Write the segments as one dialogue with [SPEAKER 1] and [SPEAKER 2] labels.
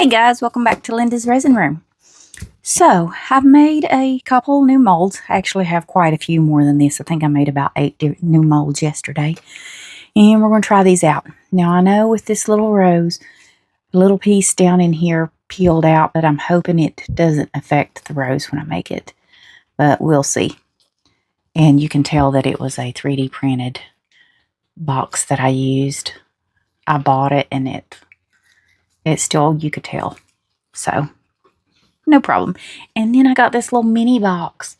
[SPEAKER 1] Hey guys, welcome back to Linda's Resin Room. So, I've made a couple new molds. I actually have quite a few more than this. I think I made about 8 new molds yesterday. And we're going to try these out. Now, I know with this little rose, a little piece down in here peeled out, but I'm hoping it doesn't affect the rose when I make it. But we'll see. And you can tell that it was a 3D printed box that I used. I bought it and it still, you could tell. So, no problem. And then I got this little mini box.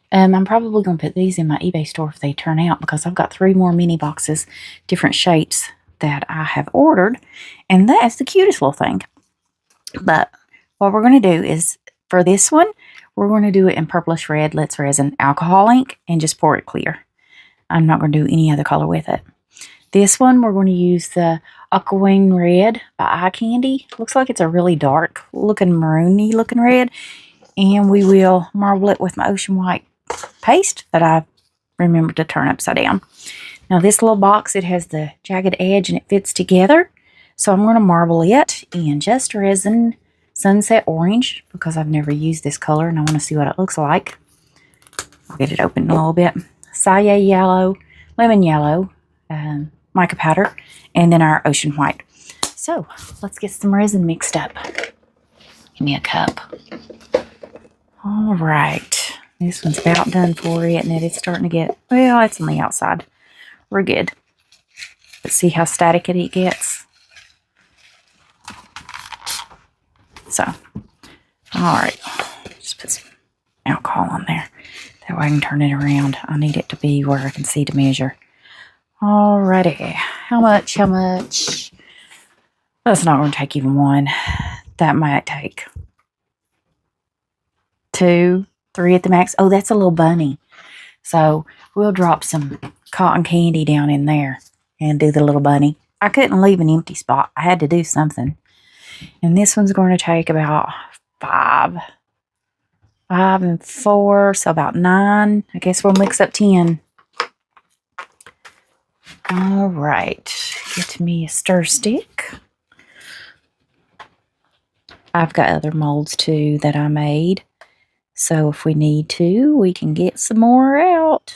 [SPEAKER 1] I'm probably going to put these in my eBay store if they turn out, because I've got 3 more mini boxes, different shapes that I have ordered. And that's the cutest little thing. But what we're going to do is, for this one, we're going to do it in purplish red Let's Resin alcohol ink and just pour it clear. I'm not going to do any other color with it. This one, we're going to use the Akawain red by Eyecandy. Looks like it's a really dark looking, maroony looking red. And we will marble it with my ocean white paste that I remembered to turn upside down. Now this little box, it has the jagged edge and it fits together. So I'm going to marble it in just resin sunset orange, because I've never used this color and I want to see what it looks like. I'll get it open a little bit. Saye yellow, lemon yellow, mica powder, and then our ocean white. So let's get some resin mixed up. Give me a cup. All right, this one's about done for it, and it's starting to get, well, it's on the outside. We're good. Let's see how static it gets. So, all right, just put some alcohol on there. That way I can turn it around. I need it to be where I can see to measure. Alrighty, how much? That's not going to take even one. That might take 2, 3 at the max. Oh, that's a little bunny. So we'll drop some cotton candy down in there and do the little bunny. I couldn't leave an empty spot. I had to do something. And this one's going to take about 5 and 4, so about 9. I guess we'll mix up 10. All right, get me a stir stick. I've got other molds too that I made, so if we need to, we can get some more out.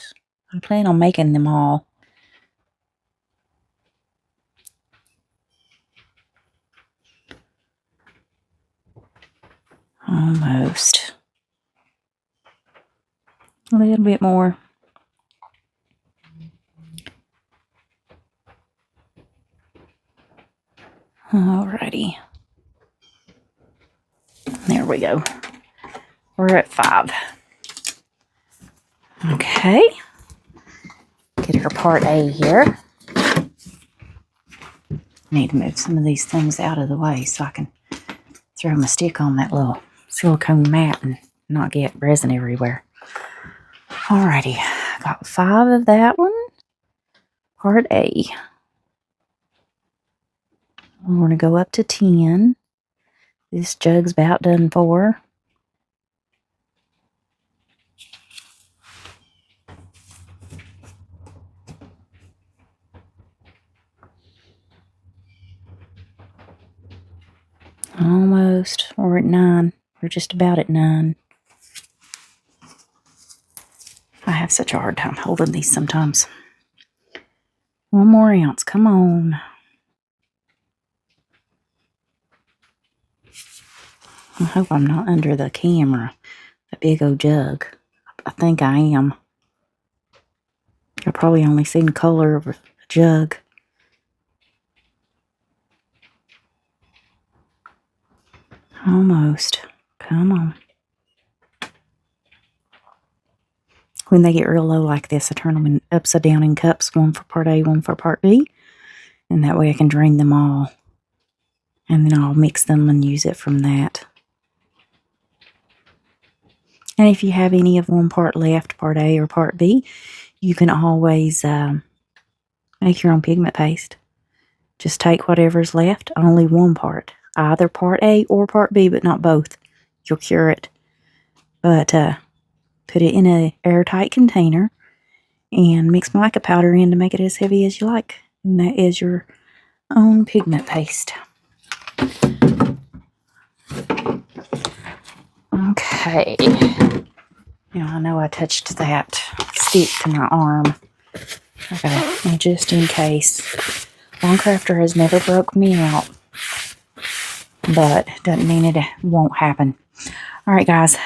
[SPEAKER 1] I plan on making them all. Almost. A little bit more. Alrighty. There we go. We're at 5. Okay. Get our part A here. Need to move some of these things out of the way so I can throw my stick on that little silicone mat and not get resin everywhere. Alrighty. Got 5 of that one. Part A. We're going to go up to 10. This jug's about done for. Almost. We're at 9. We're just about at 9. I have such a hard time holding these sometimes. 1 more ounce. Come on. I hope I'm not under the camera. That big old jug. I think I am. I've probably only seen color of a jug. Almost. Come on. When they get real low like this, I turn them upside down in cups. 1 for part A, 1 for part B. And that way I can drain them all. And then I'll mix them and use it from that. And if you have any of 1 part left, part A or part B, you can always make your own pigment paste. Just take whatever's left, only 1 part. Either part A or part B, but not both. You'll cure it. But put it in an airtight container and mix mica powder in to make it as heavy as you like. And that is your own pigment paste. Okay. Now I know I touched that stick to my arm. Okay, just in case. One Craftor has never broke me out, but doesn't mean it won't happen. All right, guys,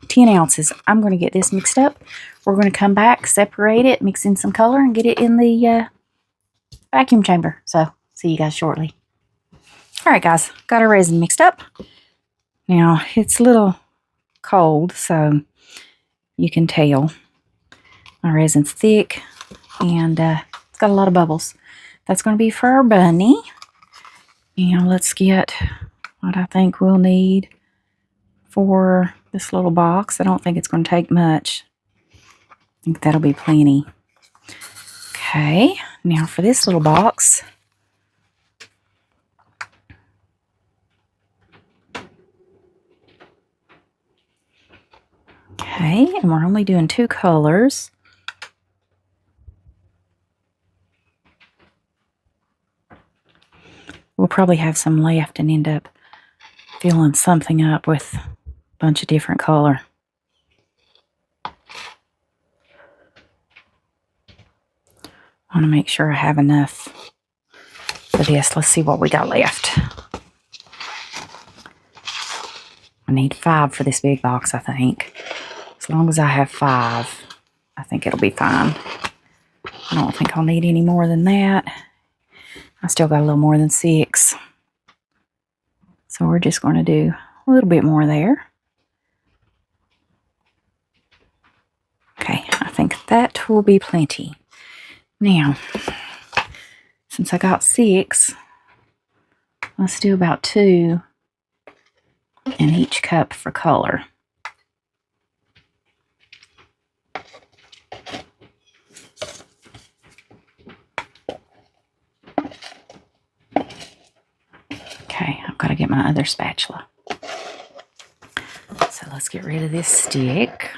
[SPEAKER 1] 10 ounces. I'm going to get this mixed up. We're going to come back, separate it, mix in some color, and get it in the vacuum chamber. So, see you guys shortly. All right, guys, got our resin mixed up. Now, it's a little cold, so you can tell my resin's thick, and it's got a lot of bubbles. That's going to be for our bunny. And let's get what I think we'll need for this little box. I don't think it's going to take much. I think that'll be plenty. Okay, now for this little box. Okay, and we're only doing 2 colors. We'll probably have some left and end up filling something up with a bunch of different color. I want to make sure I have enough for this. Let's see what we got left. I need 5 for this big box, I think. As long as I have 5, I think it'll be fine. I don't think I'll need any more than that. I still got a little more than 6. So we're just going to do a little bit more there. Okay, I think that will be plenty. Now, since I got 6, let's do about 2 in each cup for color. Okay, I've got to get my other spatula. So let's get rid of this stick.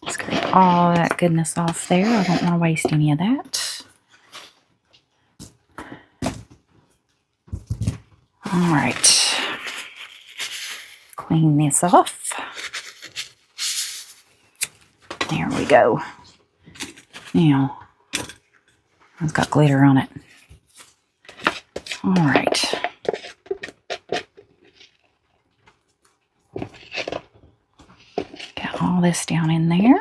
[SPEAKER 1] Scrape all that goodness off there. I don't want to waste any of that. All right. Clean this off. There we go. Now, it's got glitter on it. All right. Got all this down in there.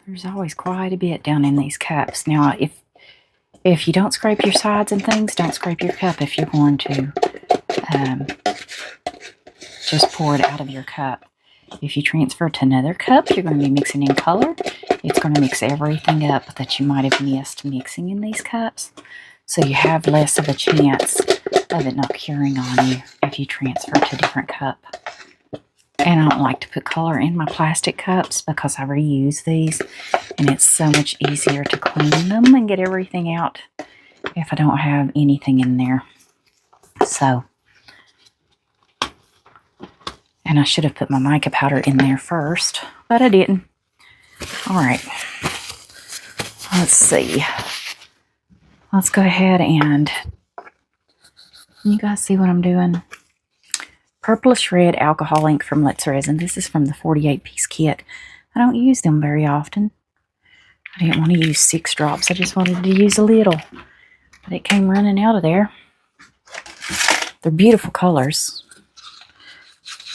[SPEAKER 1] There's always quite a bit down in these cups. Now, if you don't scrape your sides and things, don't scrape your cup if you're going to just pour it out of your cup. If you transfer to another cup, you're going to be mixing in color. It's going to mix everything up that you might have missed mixing in these cups. So you have less of a chance of it not curing on you if you transfer to a different cup. And I don't like to put color in my plastic cups because I reuse these. And it's so much easier to clean them and get everything out if I don't have anything in there. So... and I should have put my mica powder in there first, but I didn't. All right. Let's see. Let's go ahead and... you guys see what I'm doing? Purplish red alcohol ink from Let's Resin. This is from the 48-piece kit. I don't use them very often. I didn't want to use 6 drops. I just wanted to use a little. But it came running out of there. They're beautiful colors.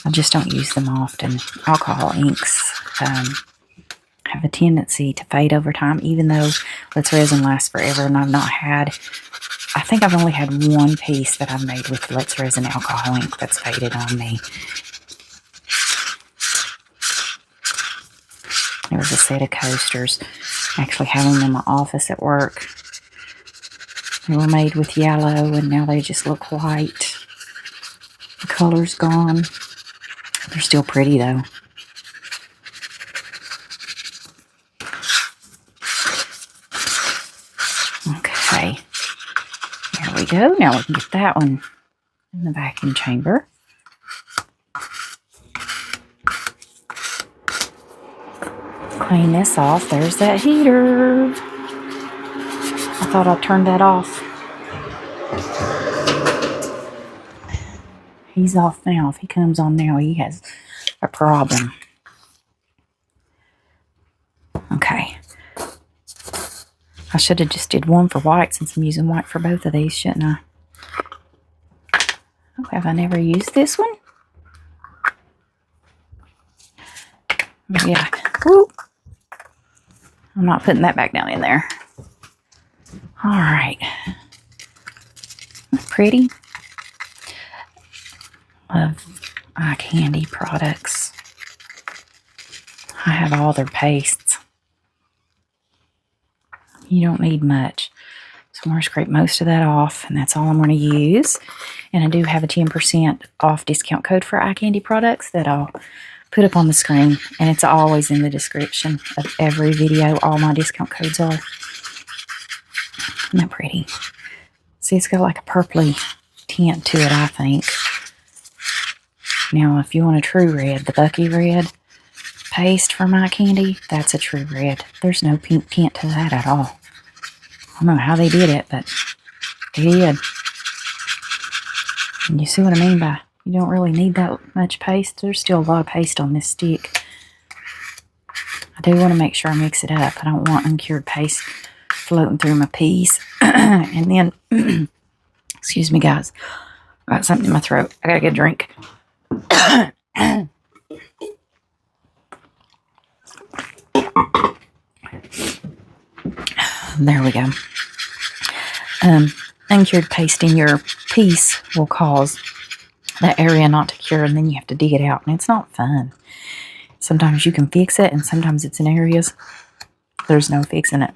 [SPEAKER 1] I just don't use them often. Alcohol inks have a tendency to fade over time, even though Let's Resin lasts forever, and I've not had... I think I've only had 1 piece that I've made with Let's Resin alcohol ink that's faded on me. There was a set of coasters. I actually have them in my office at work. They were made with yellow, and now they just look white. The color's gone. They're still pretty, though. Okay. There we go. Now we can get that one in the vacuum chamber. Clean this off. There's that heater. I thought I turned that off. He's off now. If he comes on now, he has a problem. Okay. I should have just did one for white since I'm using white for both of these, shouldn't I? Oh, have I never used this one? Yeah. Whoop. I'm not putting that back down in there. All right. Pretty. Love Eyecandy products. I have all their pastes. You don't need much. So I'm going to scrape most of that off, and that's all I'm going to use. And I do have a 10% off discount code for Eyecandy products that I'll put up on the screen, and it's always in the description of every video. All my discount codes are. Isn't that pretty? See, it's got like a purpley tint to it, I think. Now, if you want a true red, the Bucky red paste from Eyecandy, that's a true red. There's no pink tint to that at all. I don't know how they did it, but they did. And you see what I mean by you don't really need that much paste. There's still a lot of paste on this stick. I do want to make sure I mix it up. I don't want uncured paste floating through my piece. And then, excuse me guys, I got something in my throat. I gotta get a drink. There we go. Uncured paste in your piece will cause that area not to cure, and then you have to dig it out, and it's not fun. Sometimes you can fix it, and sometimes it's in areas there's no fixing it.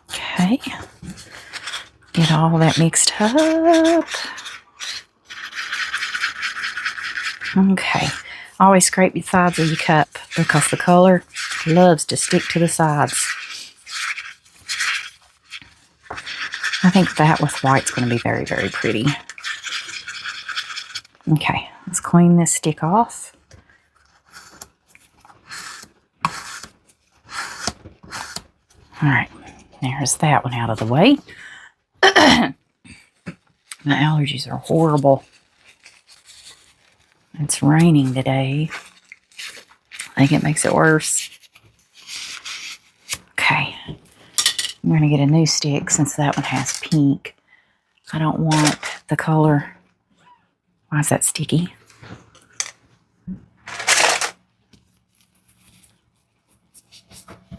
[SPEAKER 1] Okay. Get all that mixed up. Okay. Always scrape the sides of your cup because the color loves to stick to the sides. I think that with white's going to be very, very pretty. Okay, let's clean this stick off. Alright, there's that one out of the way. My allergies are horrible. It's raining today. I think it makes it worse. Okay. I'm going to get a new stick since that one has pink. I don't want the color. Why is that sticky?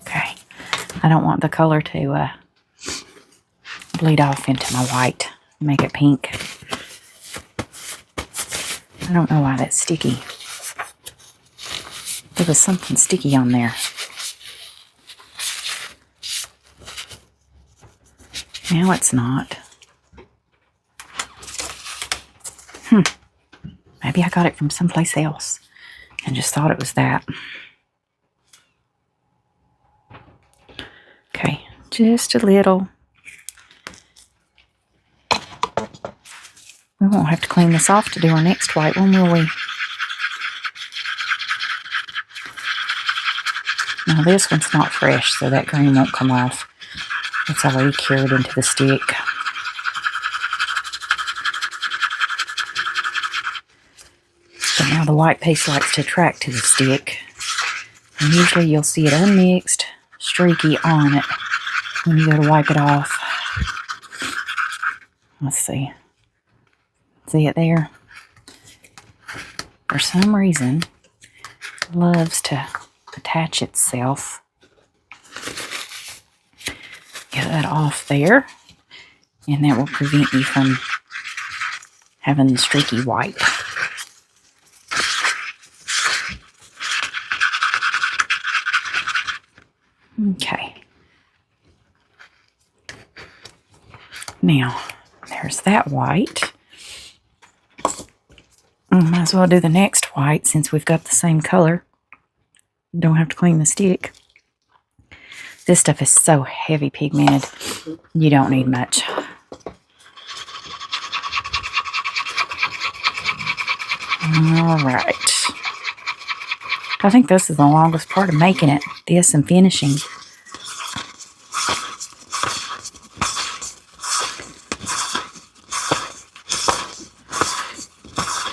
[SPEAKER 1] Okay. I don't want the color to bleed off into my white. Make it pink. I don't know why that's sticky. There was something sticky on there. Now it's not. Maybe I got it from someplace else and just thought it was that. Okay, just a little. We won't have to clean this off to do our next white one, will we? Now this one's not fresh, so that green won't come off. It's already cured into the stick. But now the white paste likes to attract to the stick. And usually you'll see it unmixed, streaky on it when you go to wipe it off. Let's see. See it there? For some reason, it loves to attach itself. Get that off there, and that will prevent you from having the streaky white. Okay. Now, there's that white. Might as well do the next white since we've got the same color. Don't have to clean the stick. This stuff is so heavy pigmented, you don't need much. All right. I think this is the longest part of making it. This and finishing.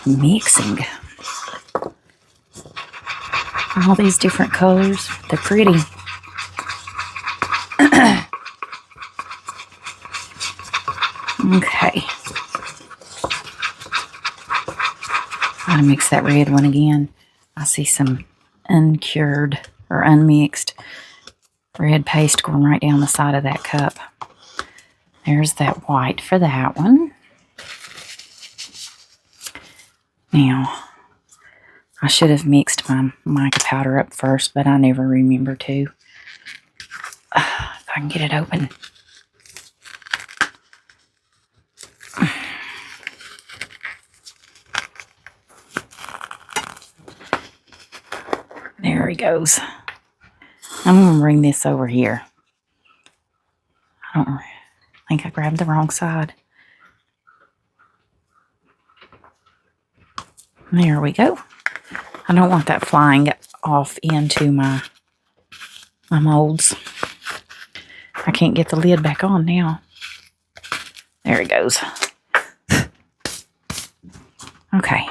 [SPEAKER 1] Mixing. All these different colors. They're pretty. Okay. Gotta mix that red one again. I see some uncured or unmixed red paste going right down the side of that cup. There's that white for that one. Now, I should have mixed my mica powder up first, but I never remember to. If I can get it open. There he goes. I'm going to bring this over here. I think I grabbed the wrong side. There we go. I don't want that flying off into my molds. I can't get the lid back on now. There it goes. Okay.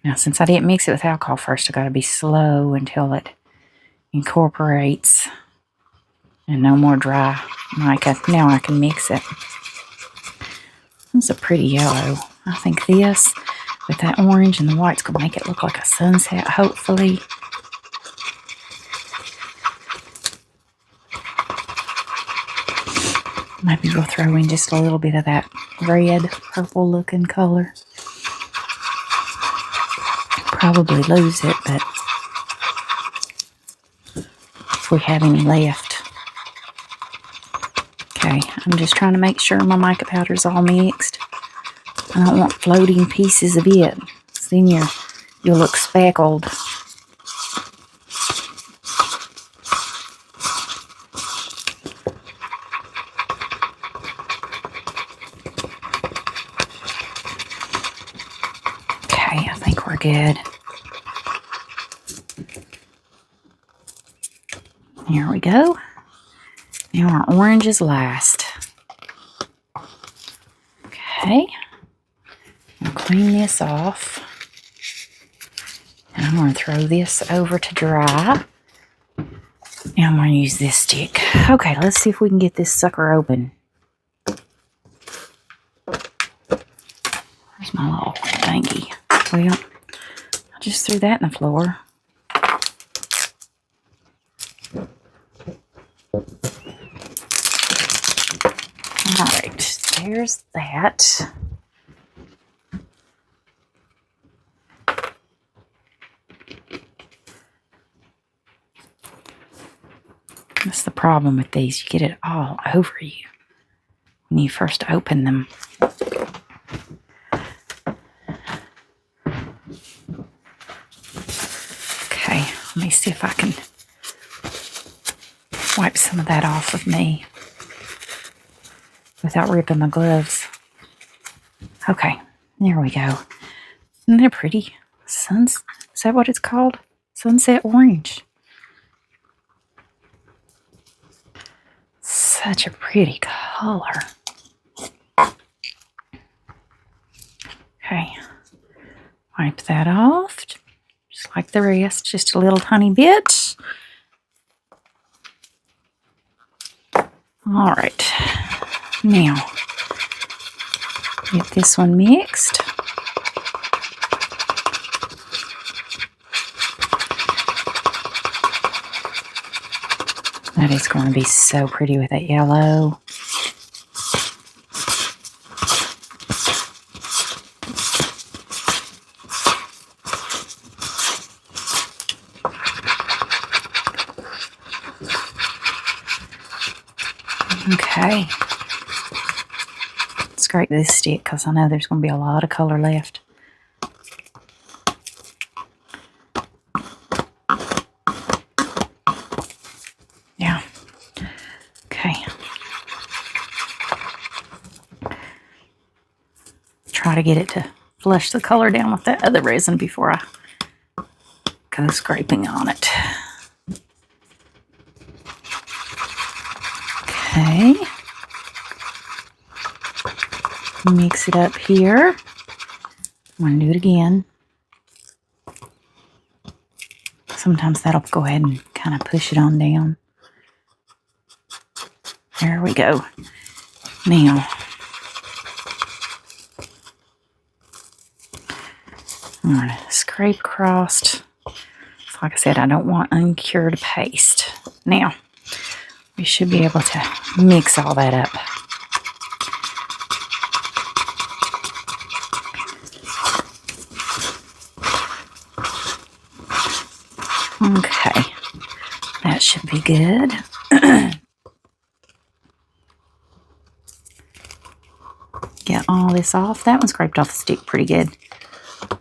[SPEAKER 1] Now, since I didn't mix it with alcohol first, I got to be slow until it incorporates. And no more dry mica. Now I can mix it. This is a pretty yellow. I think this, with that orange and the white's going to make it look like a sunset, hopefully. Maybe we'll throw in just a little bit of that red, purple looking color. Probably lose it, but if we have any left. Okay, I'm just trying to make sure my mica powder's all mixed. I don't want floating pieces of it. So then you'll look speckled. Okay, I think we're good. Here we go. Now our orange is last. Okay. I'll clean this off. And I'm going to throw this over to dry. Now I'm going to use this stick. Okay, let's see if we can get this sucker open. Where's my little thingy? Well, I just threw that in the floor. Alright, there's that. That's the problem with these. You get it all over you when you first open them. Okay, let me see if I can wipe some of that off of me without ripping my gloves. Okay, there we go. Isn't that pretty? Is that what it's called? Sunset orange. Such a pretty color. Okay, wipe that off, just like the rest, just a little tiny bit. All right, now get this one mixed. That is going to be so pretty with that yellow. Okay. Scrape this stick because I know there's going to be a lot of color left. Yeah. Okay. Try to get it to flush the color down with that other resin before I go scraping on it. Okay. Mix it up here. I'm going to do it again. Sometimes that'll go ahead and kind of push it on down. There we go. Now, I'm going to scrape across. Like I said, I don't want uncured paste. Now, we should be able to mix all that up. Okay, that should be good. Get all this off. That one scraped off the stick pretty good.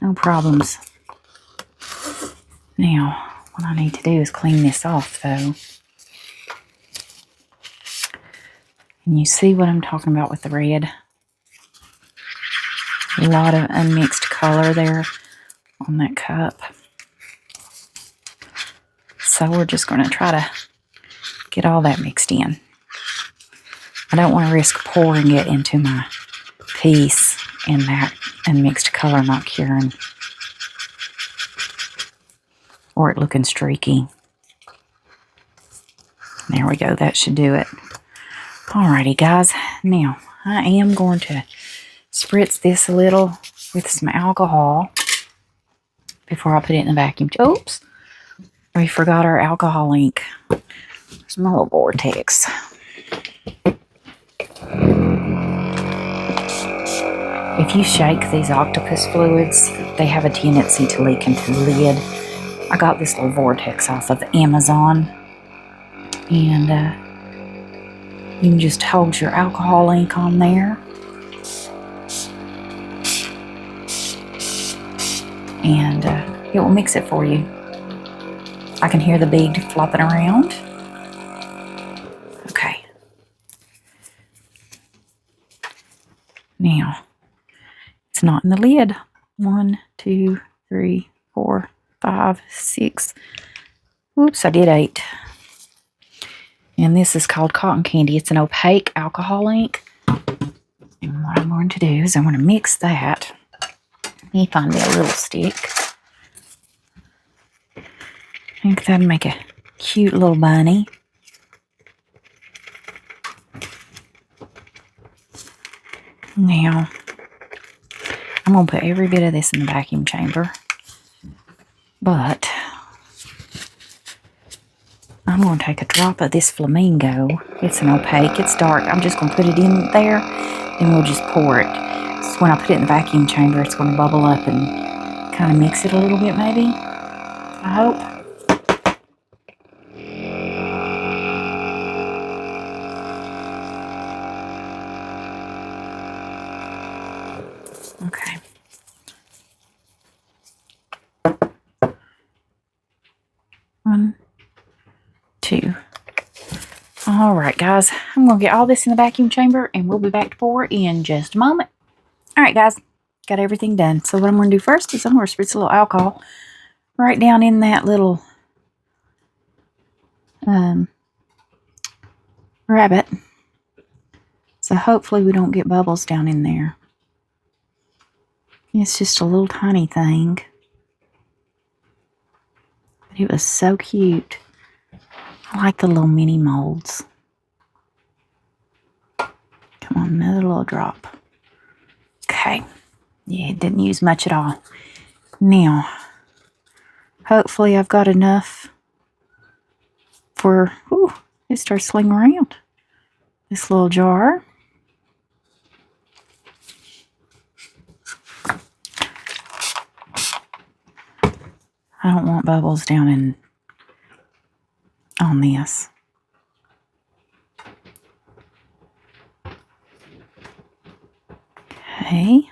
[SPEAKER 1] No problems. Now, what I need to do is clean this off, though. And you see what I'm talking about with the red? A lot of unmixed color there on that cup. So we're just going to try to get all that mixed in. I don't want to risk pouring it into my piece and that unmixed color not curing. Or it looking streaky. There we go. That should do it. Alrighty, guys. Now, I am going to spritz this a little with some alcohol before I put it in the vacuum. Oops. We forgot our alcohol ink. There's my little vortex. If you shake these octopus fluids, they have a tendency to leak into the lid. I got this little vortex off of Amazon. And you can just hold your alcohol ink on there. And it will mix it for you. I can hear the bead flopping around. Okay. Now, it's not in the lid. 1, 2, 3, 4, 5, 6. Whoops, I did 8. And this is called cotton candy. It's an opaque alcohol ink. And what I'm going to do is I'm going to mix that. Let me find me a little stick. I think that'd make a cute little bunny. Now, I'm going to put every bit of this in the vacuum chamber. But I'm going to take a drop of this flamingo. It's an opaque. It's dark. I'm just going to put it in there and we'll just pour it. So when I put it in the vacuum chamber, it's going to bubble up and kind of mix it a little bit maybe. I hope. Okay. One, 2. All right, guys. I'm going to get all this in the vacuum chamber and we'll be back to pour in just a moment. All right, guys. Got everything done. So what I'm going to do first is I'm going to spritz a little alcohol right down in that little rabbit. So hopefully we don't get bubbles down in there. It's just a little tiny thing. But it was so cute. I like the little mini molds. Come on, another little drop. Okay. Yeah, it didn't use much at all. Now, hopefully I've got enough for, ooh, it starts slinging around. This little jar. I don't want bubbles down on this. Okay.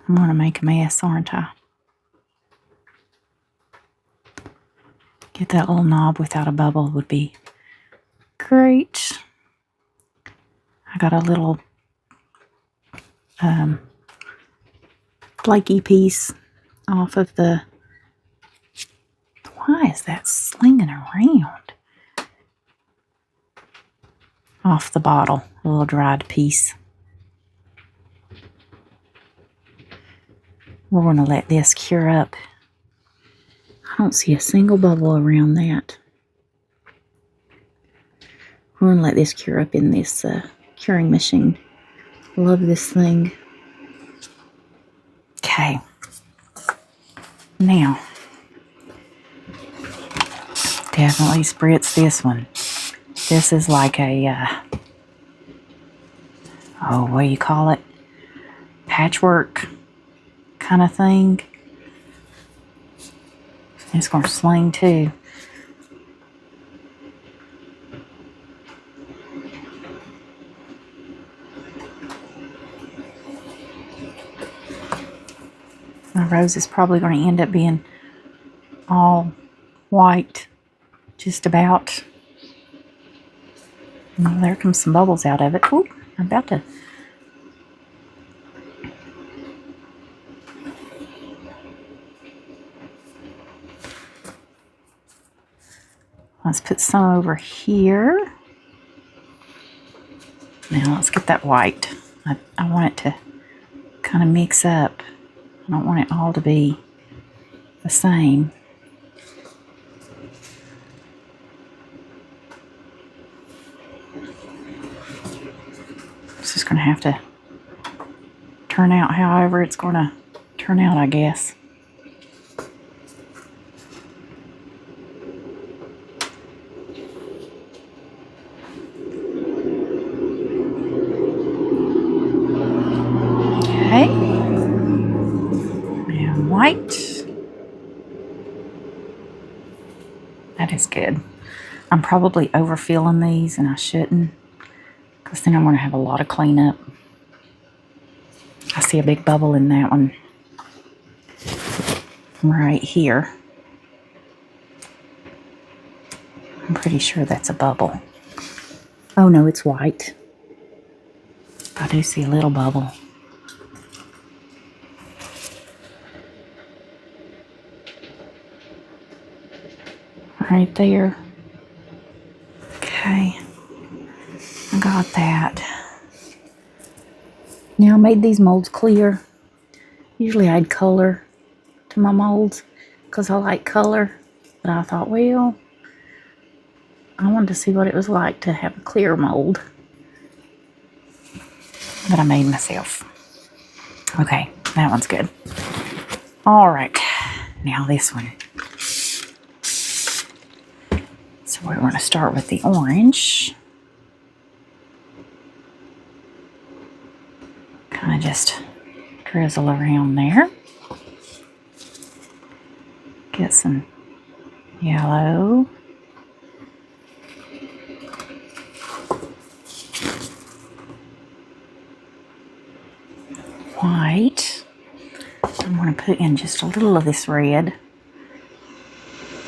[SPEAKER 1] I'm going to make a mess, aren't I? Get that little knob without a bubble would be great. I got a little flaky piece off of the... Why is that slinging around? Off the bottle, a little dried piece. We're going to let this cure up. I don't see a single bubble around that. We're going to let this cure up in this curing machine. Love this thing. Okay. Now, definitely spritz this one. This is like a, what do you call it? Patchwork kind of thing. It's going to sling too. My rose is probably going to end up being all white, just about. Well, there comes some bubbles out of it. Ooh, I'm about to... Let's put some over here. Now let's get that white. I want it to kind of mix up. I don't want it all to be the same. It's just going to have to turn out however it's going to turn out, I guess. Okay. And white. That is good. I'm probably overfilling these and I shouldn't, because then I'm going to have a lot of cleanup. I see a big bubble in that one right here. I'm pretty sure that's a bubble. Oh no, it's white. I do see a little bubble. Right there. Okay. I got that. Now I made these molds clear. Usually I'd color to my molds because I like color. But I thought, well, I wanted to see what it was like to have a clear mold that I made myself. Okay, that one's good. All right, now this one. So we're going to start with the orange. Kind of just drizzle around there. Get some yellow. White. I'm going to put in just a little of this red.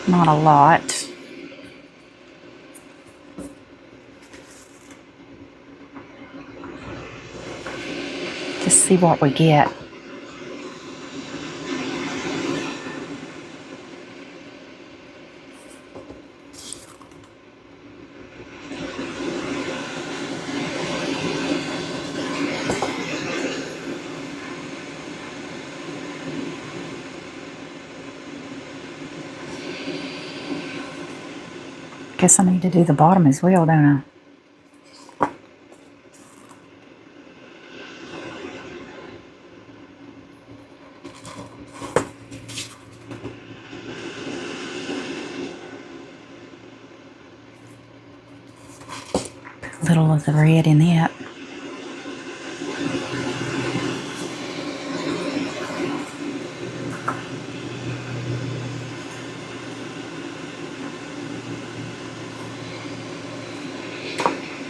[SPEAKER 1] Not a lot. Just see what we get. Guess I need to do the bottom as well, don't I? Put a little of the red in it.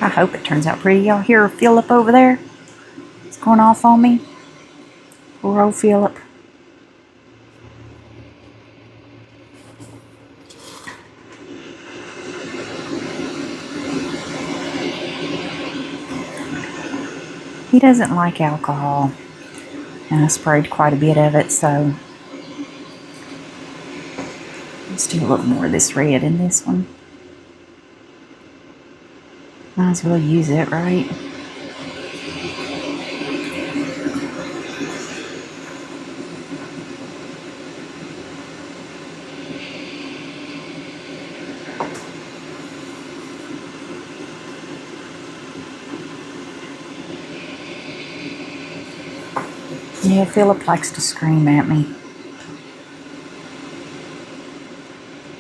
[SPEAKER 1] I hope it turns out pretty. Y'all hear Philip over there? It's going off on me. Poor old Philip. He doesn't like alcohol, and I sprayed quite a bit of it, so let's do a little more of this red in this one. Might as well use it, right? Yeah, Philip likes to scream at me.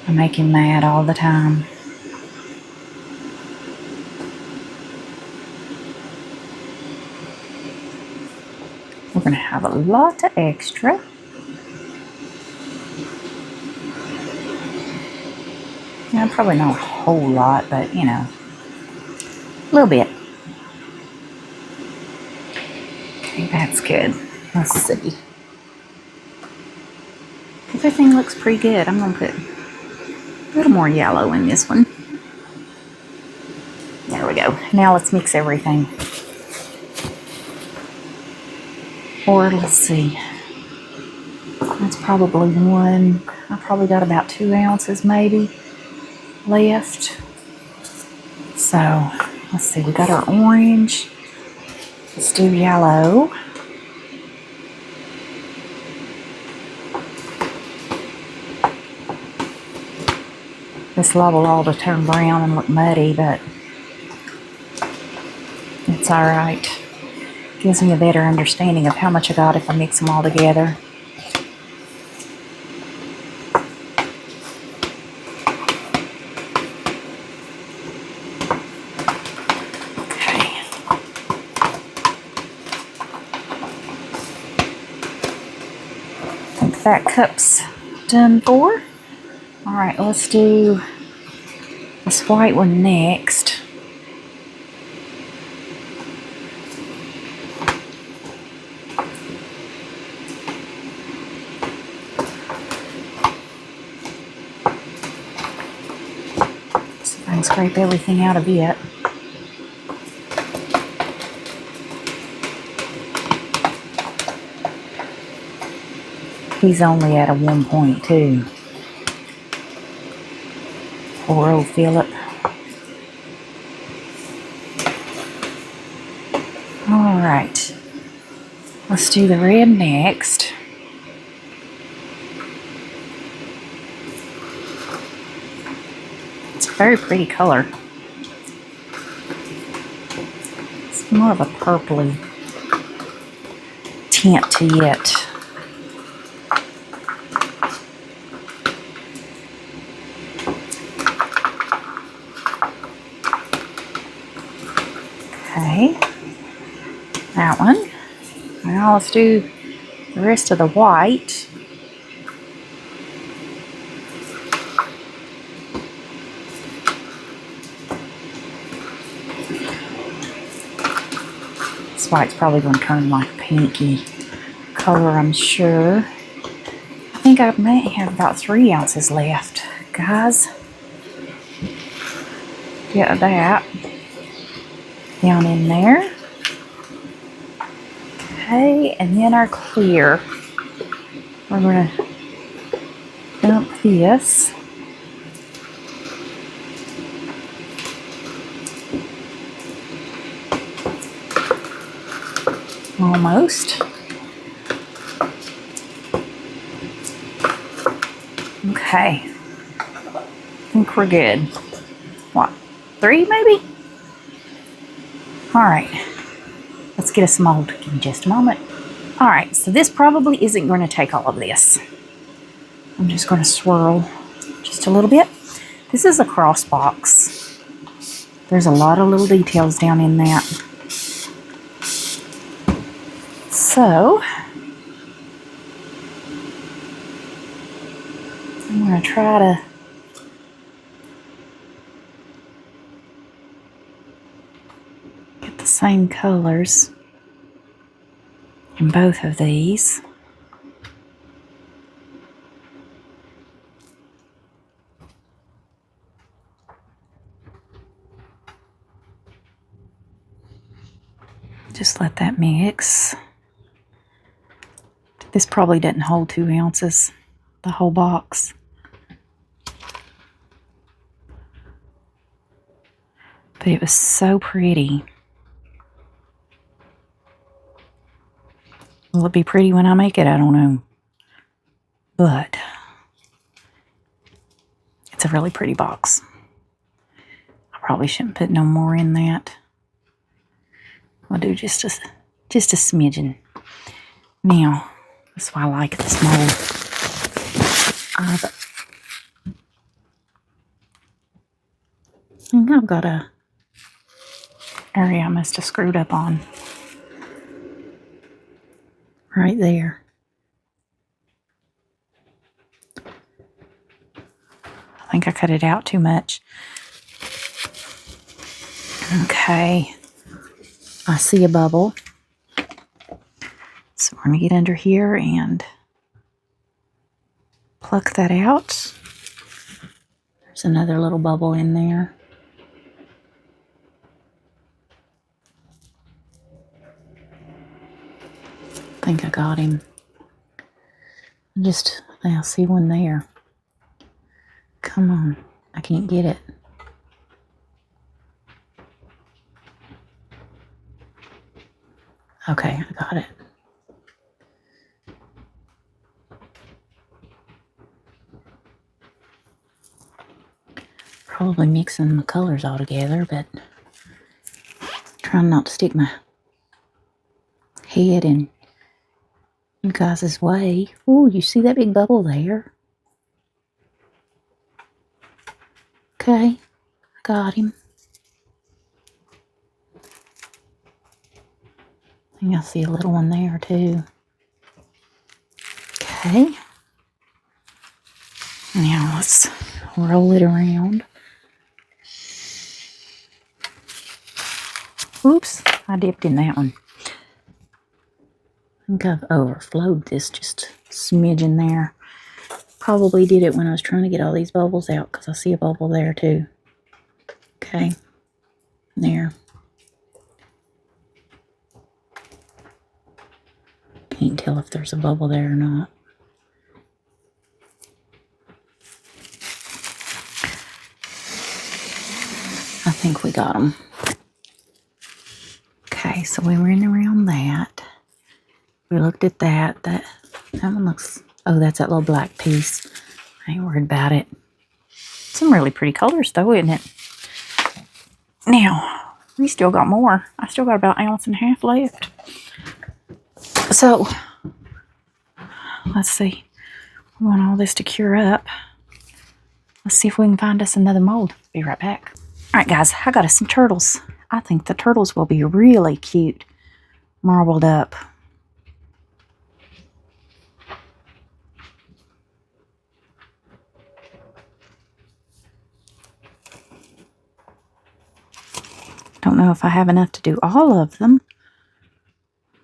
[SPEAKER 1] I make him mad all the time. We're going to have a lot of extra. Yeah, probably not a whole lot, but you know, a little bit. Okay, that's good. Let's see. Everything looks pretty good. I'm going to put a little more yellow in this one. There we go. Now let's mix everything. Or let's see. That's probably one. I probably got about 2 ounces maybe left. So let's see. We got our orange. Let's do yellow. This level all to turn brown and look muddy, but it's alright. Gives me a better understanding of how much I got if I mix them all together. Okay. I think that cup's done for. Alright, let's do this white one next. See if I can scrape everything out a bit. He's only at a 1.2. Poor old Philip. Alright. Let's do the red next. It's a very pretty color. It's more of a purpley tint to it. Okay, that one. Now let's do the rest of the white. This white's probably going to turn like pinky color, I'm sure. I think I may have about 3 ounces left, guys. Get that down in there. Okay, and then our clear. We're going to dump this. Almost. Okay. I think we're good. What? 3 maybe? Alright. Let's get us mold. Give me just a moment. Alright, so this probably isn't going to take all of this. I'm just going to swirl just a little bit. This is a cross box. There's a lot of little details down in that. So, I'm going to try to get the same colors in both of these. Just let that mix. This probably doesn't hold 2 ounces, the whole box. But it was so pretty. Will it be pretty when I make it? I don't know. But it's a really pretty box. I probably shouldn't put no more in that. I'll do just a smidgen. Now, that's why I like this mold. I think I've got a area I must have screwed up on. Right there. I think I cut it out too much. Okay. I see a bubble. So we're going to get under here and pluck that out. There's another little bubble in there. I think I got him. I see one there. Come on. I can't get it. Okay, I got it. Probably mixing the colors all together, but trying not to stick my head in you guys' way. Oh, you see that big bubble there? Okay, I got him. I think I see a little one there too. Okay. Now let's roll it around. Oops, I dipped in that one. I think I've overflowed this just a smidgen there. Probably did it when I was trying to get all these bubbles out because I see a bubble there too. Okay, there. Can't tell if there's a bubble there or not. I think we got them. Okay, so we were in around that. We looked at that. That one looks... Oh, that's that little black piece. I ain't worried about it. Some really pretty colors though, isn't it? Now, we still got more. I still got about 1.5 ounces left. So, let's see. We want all this to cure up. Let's see if we can find us another mold. Be right back. Alright guys, I got us some turtles. I think the turtles will be really cute. Marbled up. Don't know if I have enough to do all of them,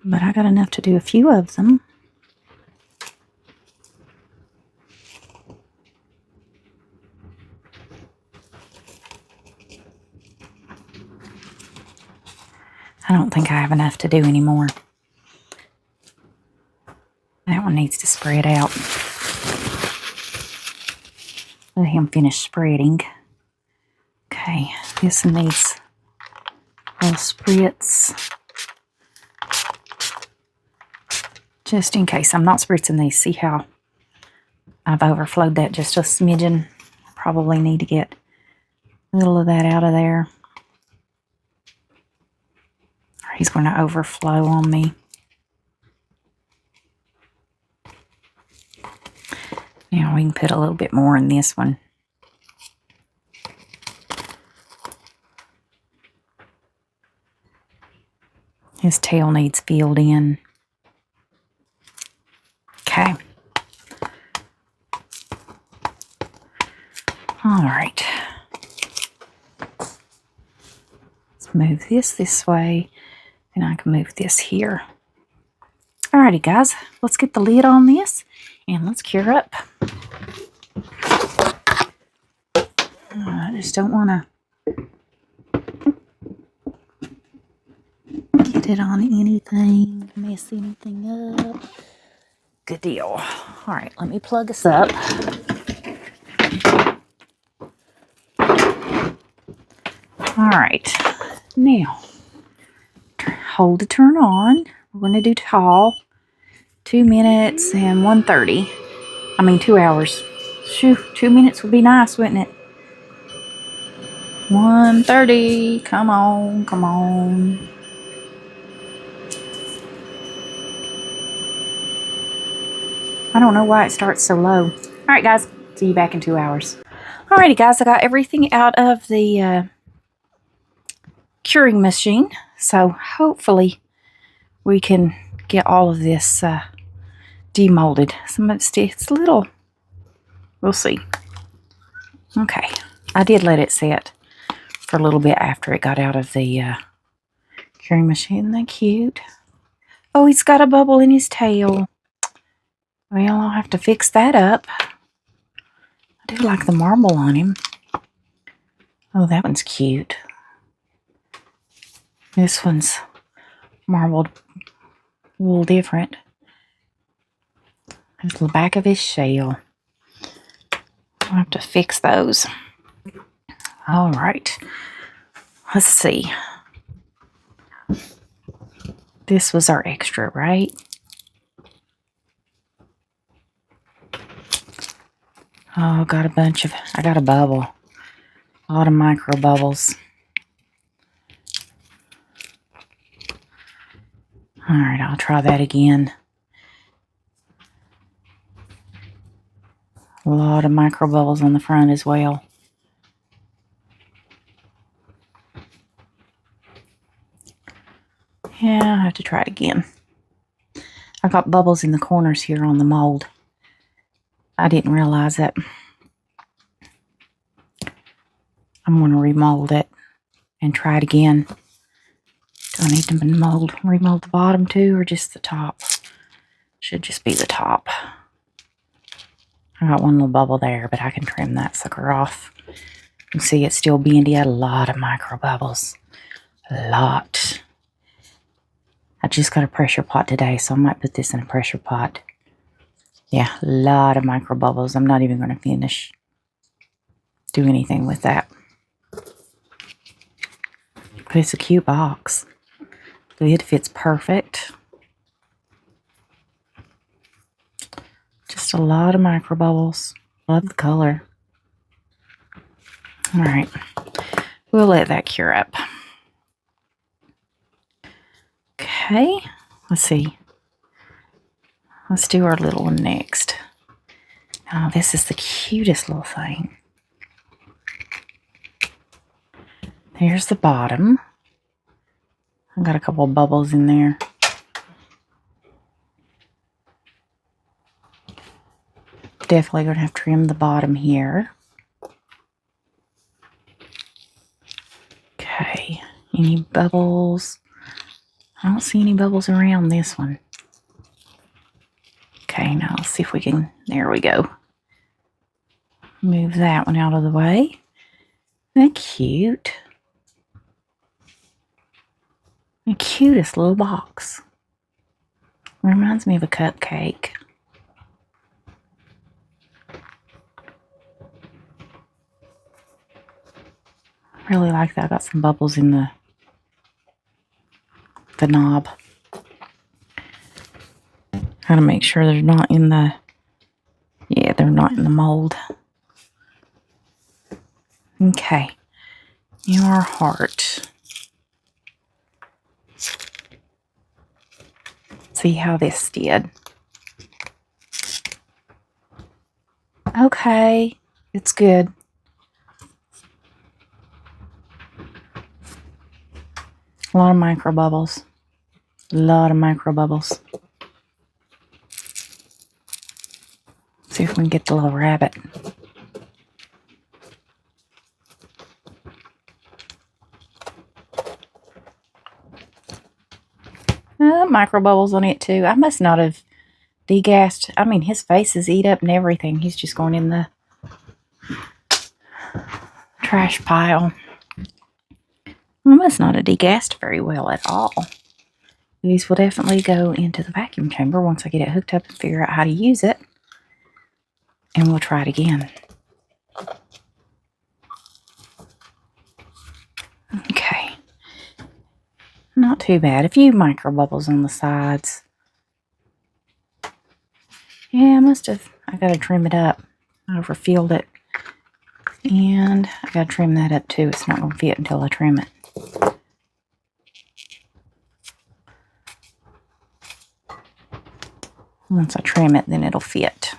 [SPEAKER 1] but I got enough to do a few of them. I don't think I have enough to do anymore. That one needs to spread out. Let him finish spreading. Okay, this one needs a little spritz. Just in case I'm not spritzing these. See how I've overflowed that just a smidgen. Probably need to get a little of that out of there. Or he's going to overflow on me. Now we can put a little bit more in this one. His tail needs filled in. Okay. All right. Let's move this way, and I can move this here. Alrighty, guys. Let's get the lid on this, and let's cure up. I just don't want to get get it on anything, mess anything up. Good deal. All right, let me plug us up. All right, now hold to turn on. We're going to do tall. 2 minutes and 1:30. I mean 2 hours. Shoo, 2 minutes would be nice, wouldn't it? 1:30. Come on, come on. I don't know why it starts so low. All right, guys. See you back in 2 hours. Alrighty, guys. I got everything out of the curing machine. So hopefully we can get all of this demolded. Some of it's a little. We'll see. Okay. I did let it sit for a little bit after it got out of the curing machine. Isn't that cute? Oh, he's got a bubble in his tail. Well, I'll have to fix that up. I do like the marble on him. Oh, that one's cute. This one's marbled a little different. There's the back of his shell. I'll have to fix those. All right. Let's see. This was our extra, right? Oh, got a bunch of, I got a bubble. A lot of micro bubbles. All right, I'll try that again. A lot of micro bubbles on the front as well. Yeah, I'll have to try it again. I've got bubbles in the corners here on the mold. I didn't realize that. I'm going to remold it and try it again. Do I need to remold the bottom too, or just the top? Should just be the top. I got one little bubble there, but I can trim that sucker off. You can see it's still bendy. I had a lot of micro bubbles. A lot. I just got a pressure pot today, so I might put this in a pressure pot. Yeah, a lot of micro bubbles. I'm not even going to do anything with that. But it's a cute box. The lid fits perfect. Just a lot of micro bubbles. Love the color. All right. We'll let that cure up. Okay. Let's see. Let's do our little one next. Oh, this is the cutest little thing. There's the bottom. I got a couple of bubbles in there. Definitely going to have to trim the bottom here. Okay. Any bubbles? I don't see any bubbles around this one. Okay, now let's see if we can, there we go. Move that one out of the way. Isn't that cute? The cutest little box. Reminds me of a cupcake. I really like that. I got some bubbles in the knob. Gotta make sure they're not in the, yeah, they're not in the mold. Okay. Your heart. See how this did. Okay. It's good. A lot of micro bubbles. A lot of micro bubbles. See if we can get the little rabbit. Micro bubbles on it too. I must not have degassed. I mean, his face is eat up and everything. He's just going in the trash pile. I must not have degassed very well at all. These will definitely go into the vacuum chamber once I get it hooked up and figure out how to use it. And we'll try it again. Okay. Not too bad. A few micro bubbles on the sides. Yeah, I gotta trim it up. I overfilled it. And I gotta trim that up too. It's not gonna fit until I trim it. Once I trim it, then it'll fit.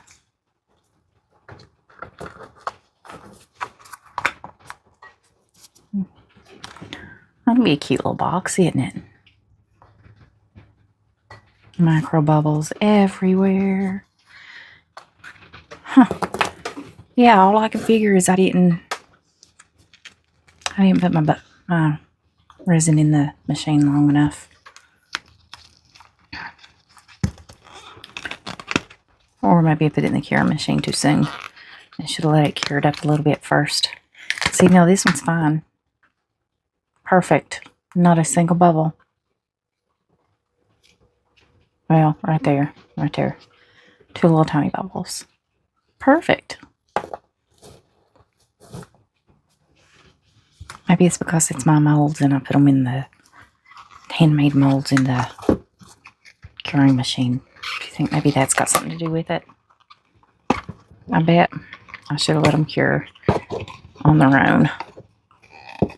[SPEAKER 1] That'll be a cute little box, isn't it? Micro bubbles everywhere. Huh. Yeah, all I can figure is I didn't put my resin in the machine long enough. Or maybe I put it in the curing machine too soon. I should have let it cure it up a little bit first. See, no, this one's fine. Perfect. Not a single bubble. Well, right there. Right there. 2 little tiny bubbles. Perfect. Maybe it's because it's my molds and I put them in the handmade molds in the curing machine. Do you think maybe that's got something to do with it? I bet I should have let them cure on their own.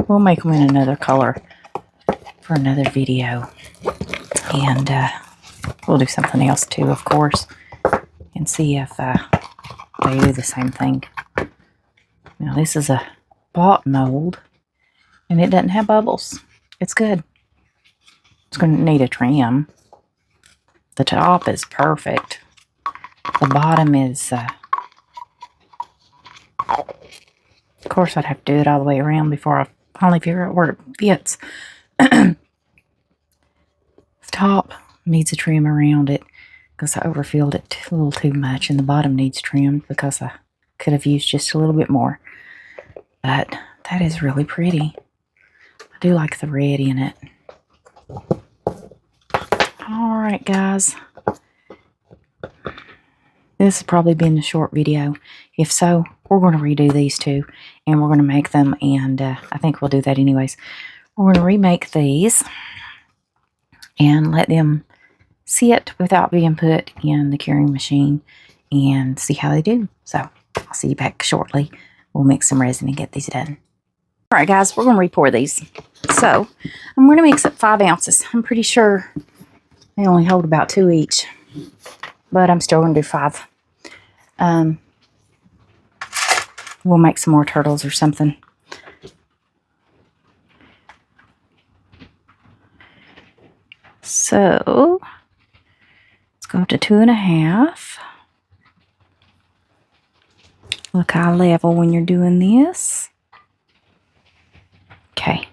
[SPEAKER 1] We'll make them in another color for another video. And we'll do something else too, of course. And see if they do the same thing. Now this is a bought mold. And it doesn't have bubbles. It's good. It's going to need a trim. The top is perfect. The bottom is... of course, I'd have to do it all the way around before I finally figure out where it fits. The top needs a trim around it because I overfilled it a little too much. And the bottom needs trimmed because I could have used just a little bit more. But that is really pretty. I do like the red in it. Alright guys. This has probably been a short video. If so, we're going to redo these two. And we're going to make them. And I think we'll do that anyways. We're going to remake these. And let them sit without being put in the curing machine. And see how they do. So, I'll see you back shortly. We'll mix some resin and get these done. Alright guys, we're going to re-pour these. So, I'm going to mix up 5 ounces. I'm pretty sure they only hold about 2 each. But I'm still going to do 5. We'll make some more turtles or something. So, let's go up to 2.5. Look eye level when you're doing this. Okay.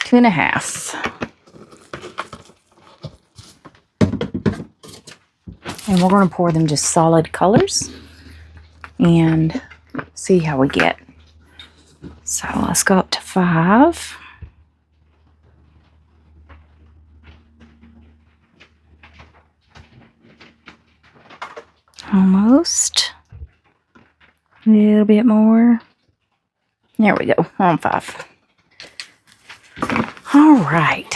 [SPEAKER 1] 2.5. And we're going to pour them just solid colors and see how we get. So let's go up to 5. Almost. A little bit more. There we go. We're on 5. All right.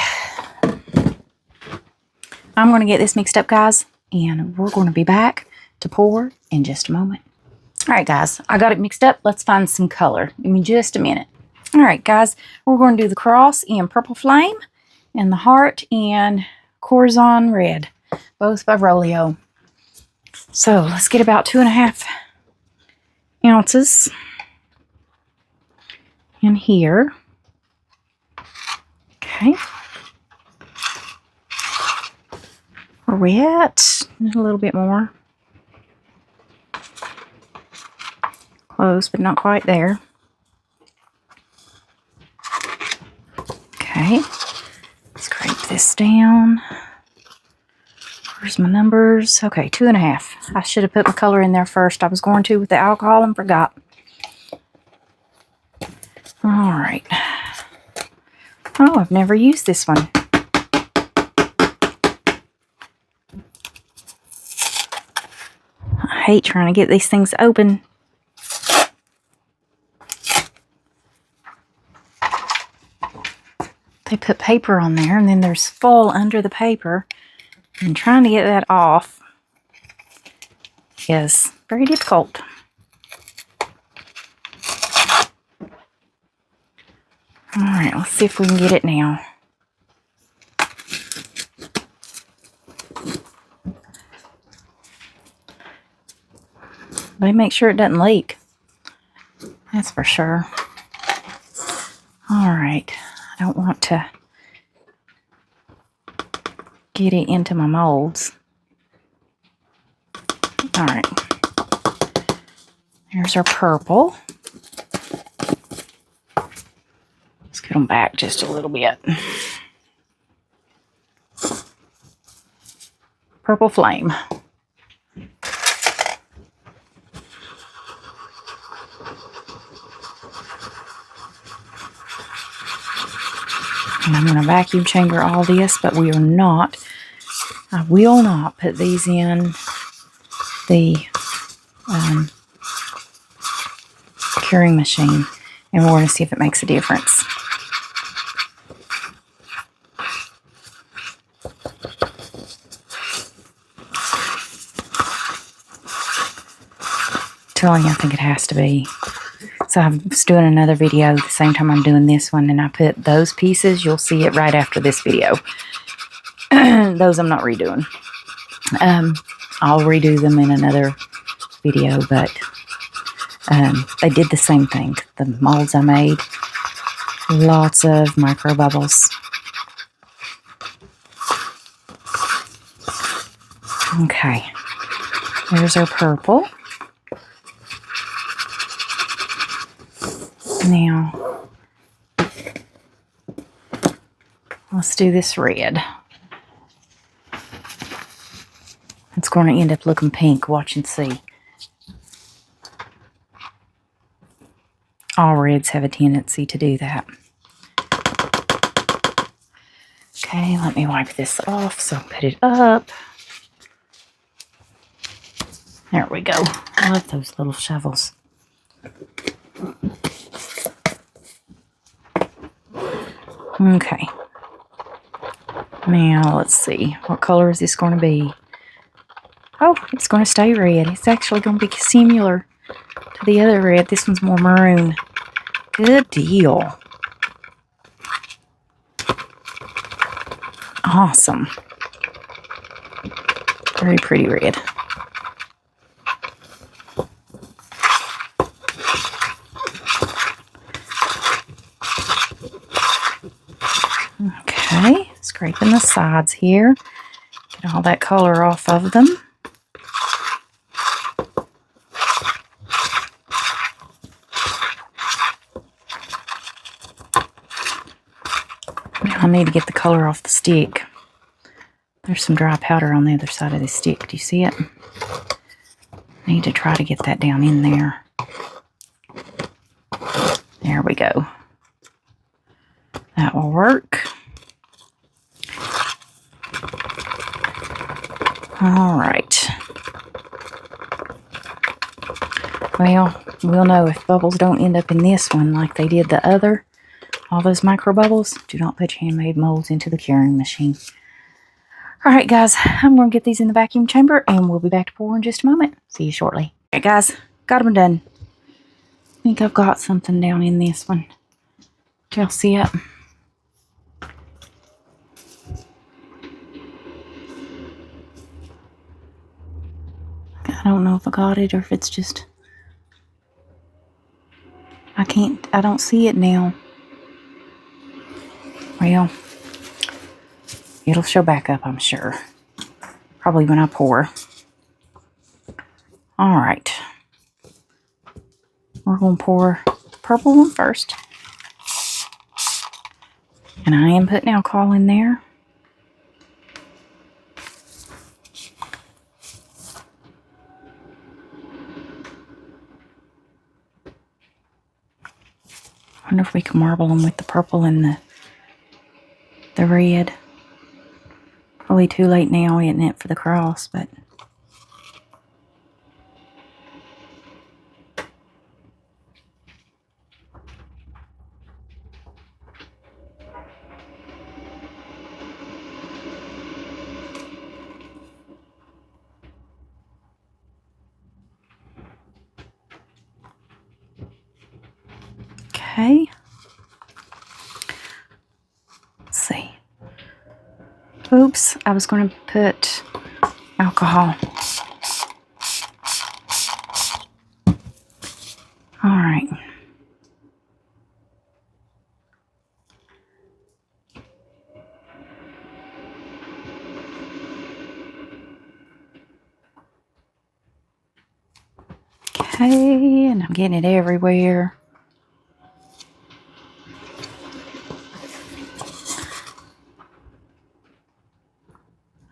[SPEAKER 1] I'm going to get this mixed up, guys. And we're going to be back to pour in just a moment. All right, guys. I got it mixed up. Let's find some color. Give me just a minute. All right, guys. We're going to do the cross in Purple Flame and the heart in Corazon Red. Both by Rolio. So, let's get about 2.5 ounces in here. Okay. Where we at? A little bit more. Close, but not quite there. Okay. Scrape this down. Where's my numbers? Okay, 2.5. I should have put my color in there first. I was going to with the alcohol and forgot. Alright. Oh, I've never used this one. I hate trying to get these things open. They put paper on there, and then there's foil under the paper. And trying to get that off is very difficult. Alright, let's see if we can get it now. But make sure it doesn't leak. That's for sure. Alright, I don't want to get it into my molds. Alright. Here's our purple. Let's get them back just a little bit. Purple flame. And I'm going to vacuum chamber all this, but we are not. I will not put these in the curing machine, and we're going to see if it makes a difference. Telling you, I think it has to be. So I was doing another video at the same time I'm doing this one, and I put those pieces. You'll see it right after this video. Those I'm not redoing. I'll redo them in another video, but they did the same thing. The molds I made, lots of micro bubbles. Okay, there's our purple. Now, let's do this red. It's going to end up looking pink. Watch and see. All reds have a tendency to do that. Okay, let me wipe this off so I put it up. There we go. I love those little shovels. Okay. Now, let's see. What color is this going to be? Oh, it's going to stay red. It's actually going to be similar to the other red. This one's more maroon. Good deal. Awesome. Very pretty red. Okay, scraping the sides here. Get all that color off of them. Now I need to get the color off the stick. There's some dry powder on the other side of the stick. Do you see it? I need to try to get that down in there. There we go. That will work. All right. Well, we'll know if bubbles don't end up in this one like they did the other. All those micro bubbles. Do not put your handmade molds into the curing machine. All right, guys. I'm going to get these in the vacuum chamber, and we'll be back to pour in just a moment. See you shortly. All right, guys. Got them done. I think I've got something down in this one. Y'all see it? I don't know if I got it or if it's just... I don't see it now. Well, it'll show back up, I'm sure. Probably when I pour. Alright. We're going to pour the purple one first. And I am putting alcohol in there. I wonder if we can marble them with the purple and the the red. Probably too late now, isn't it, for the cross, but okay. Let's see. Oops, I was going to put alcohol. All right. Okay, and I'm getting it everywhere.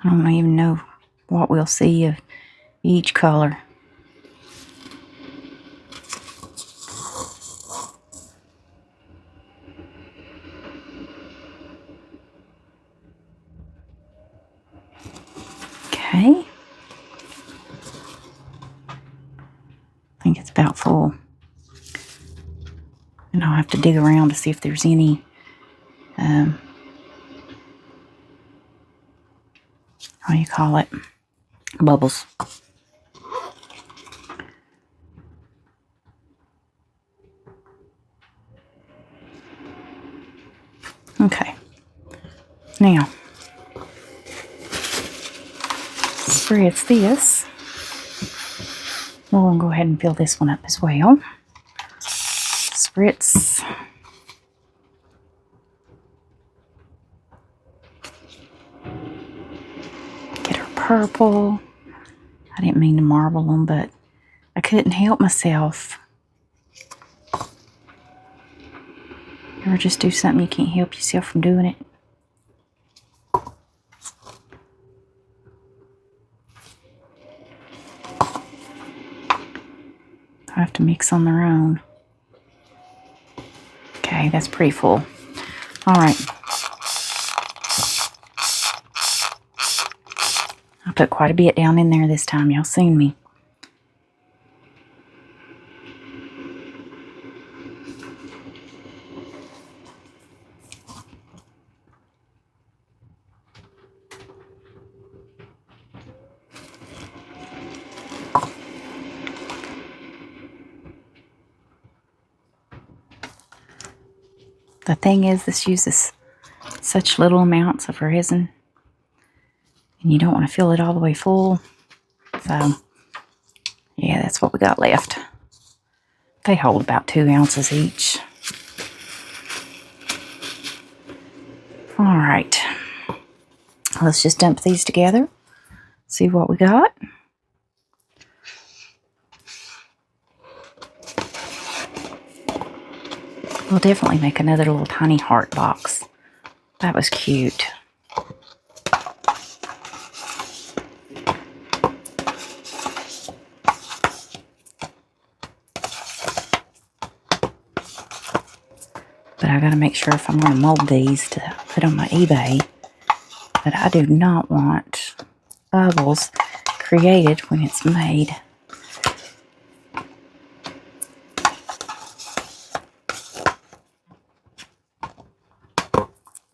[SPEAKER 1] I don't even know what we'll see of each color. Okay. I think it's about full. And I'll have to dig around to see if there's any what do you call it? Bubbles. Okay. Now, spritz this. We're going to go ahead and fill this one up as well. Spritz. Get our purple. I didn't mean to marble them, but I couldn't help myself. Ever just do something you can't help yourself from doing it? I have to mix on their own. Okay, that's pretty full. All right. I put quite a bit down in there this time. Y'all seen me. The thing is, this uses such little amounts of resin, and you don't want to fill it all the way full. So, yeah, that's what we got left. They hold about 2 ounces each. All right. Let's just dump these together. See what we got. We'll definitely make another little tiny heart box. That was cute. But I gotta make sure if I'm gonna mold these to put on my eBay that I do not want bubbles created when it's made.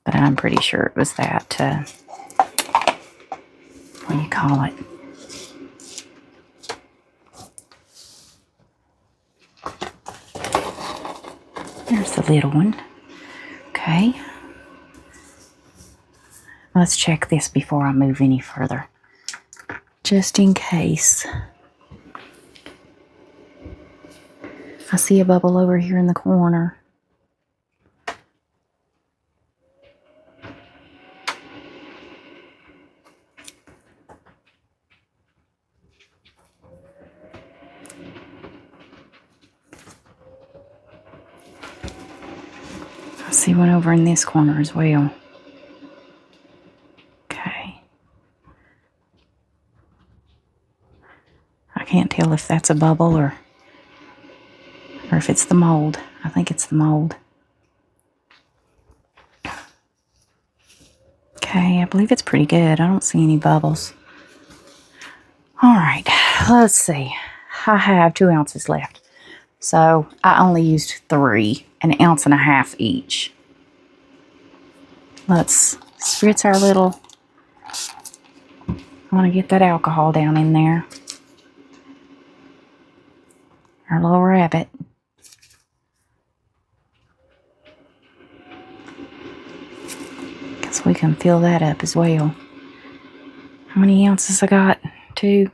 [SPEAKER 1] But I'm pretty sure it was that, what do you call it? There's the little one. Okay. Let's check this before I move any further. Just in case. I see a bubble over here in the corner. I see one over in this corner as well. Okay. I can't tell if that's a bubble or if it's the mold. I think it's the mold. Okay, I believe it's pretty good. I don't see any bubbles. All right, let's see. I have 2 ounces left. So I only used 3, an ounce and a half each. Let's spritz our little, I want to get that alcohol down in there. Our little rabbit. So we can fill that up as well. How many ounces I got? 2.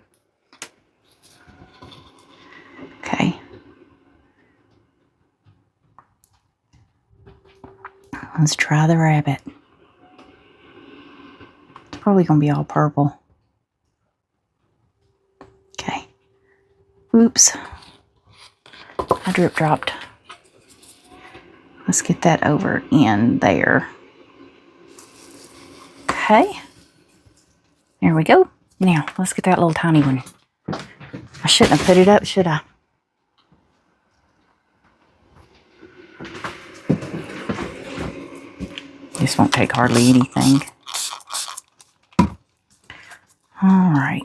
[SPEAKER 1] Okay. Let's try the rabbit. It's probably going to be all purple. Okay. Oops. I drip dropped. Let's get that over in there. Okay. There we go. Now, let's get that little tiny one. I shouldn't have put it up, should I? This won't take hardly anything. All right.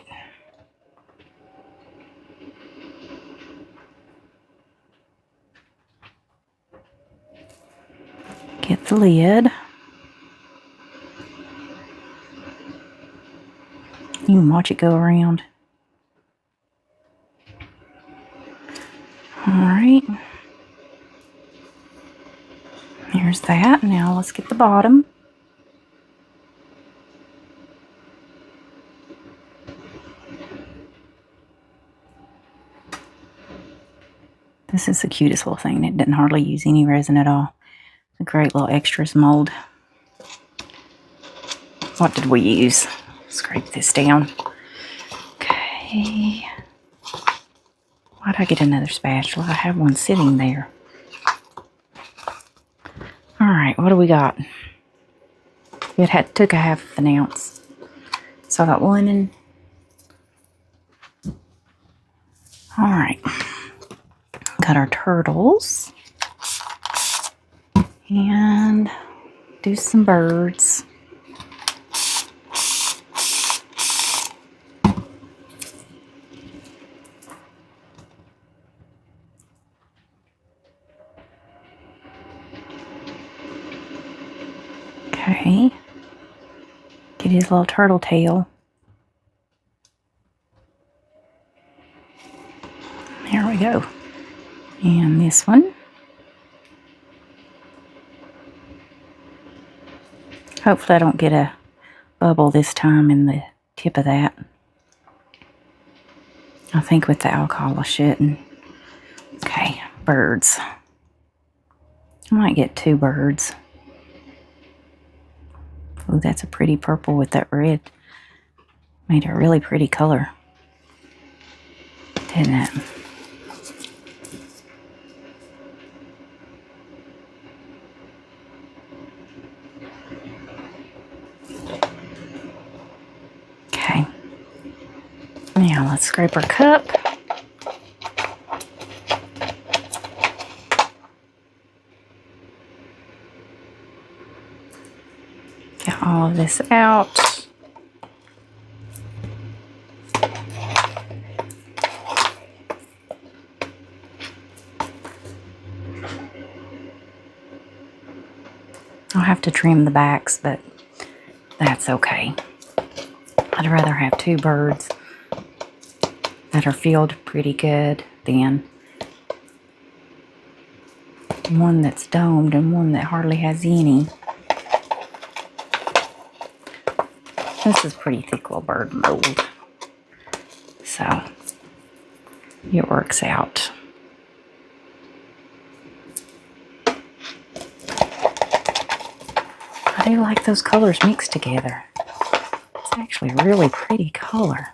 [SPEAKER 1] Get the lid. You can watch it go around. All right. There's that. Now let's get the bottom. This is the cutest little thing. It didn't hardly use any resin at all. It's a great little extras mold. What did we use? Scrape this down. Okay. Why'd I get another spatula? I have one sitting there. Alright, what do we got? It took a half an ounce. So I got 1 and... Alright. Got our turtles. And do some birds. Okay. Get his little turtle tail. There we go. And this one. Hopefully I don't get a bubble this time in the tip of that. I think with the alcohol I shouldn't. Okay, birds. I might get 2 birds. Oh, that's a pretty purple with that red. Made a really pretty color. Didn't it? Okay. Now let's scrape our cup. Get all of this out. I'll have to trim the backs, but that's okay. I'd rather have 2 birds that are filled pretty good than one that's domed and one that hardly has any. This is pretty thick little bird mold, so it works out. I do like those colors mixed together. It's actually a really pretty color.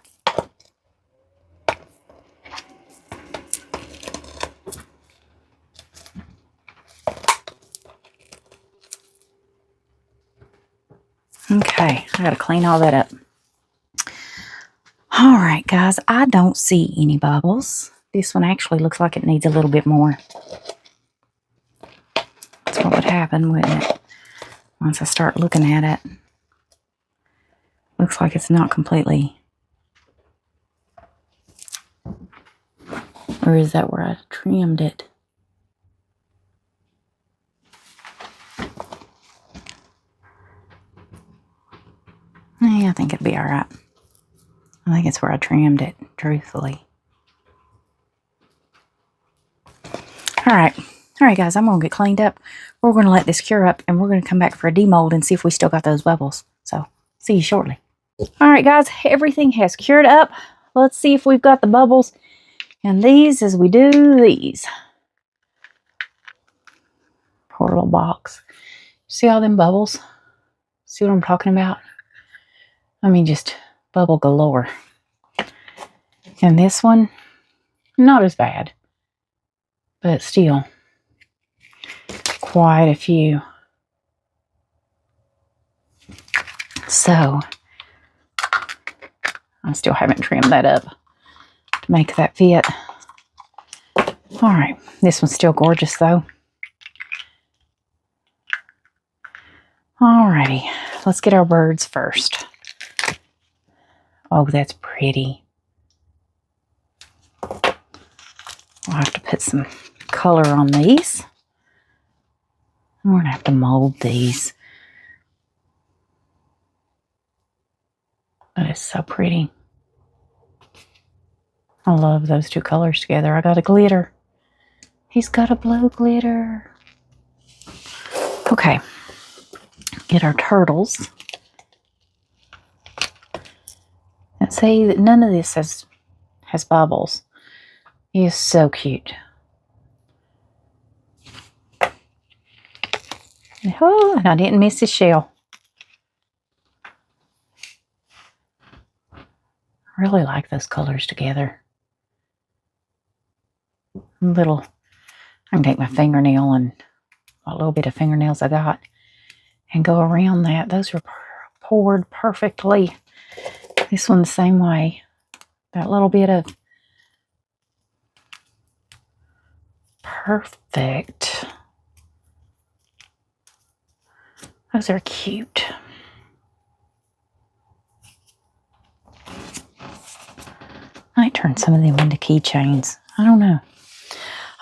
[SPEAKER 1] Okay, I gotta clean all that up. Alright guys, I don't see any bubbles. This one actually looks like it needs a little bit more. That's what would happen, wouldn't it? Once I start looking at it. Looks like it's not completely. Or is that where I trimmed it? Yeah, I think it'd be all right. I think it's where I trimmed it, truthfully. All right, guys, I'm gonna get cleaned up. We're gonna let this cure up, and we're gonna come back for a demold and see if we still got those bubbles. So, see you shortly. All right, guys, everything has cured up. Let's see if we've got the bubbles. And these as we do these. Poor little box. See all them bubbles? See what I'm talking about? I mean, just bubble galore. And this one, not as bad, but still quite a few. So, I still haven't trimmed that up to make that fit. All right, this one's still gorgeous though. Alrighty, let's get our birds first. Oh, that's pretty. I'll have to put some color on these. We're going to have to mold these. That is so pretty. I love those two colors together. I got a glitter. He's got a blue glitter. Okay. Get our turtles. And see that none of this has bubbles. He is so cute. Oh, and I didn't miss his shell. I really like those colors together. I can take my fingernail and a little bit of fingernails I got and go around that. Those are poured perfectly. This one the same way. That little bit of perfect. Those are cute. I might turn some of them into keychains. I don't know.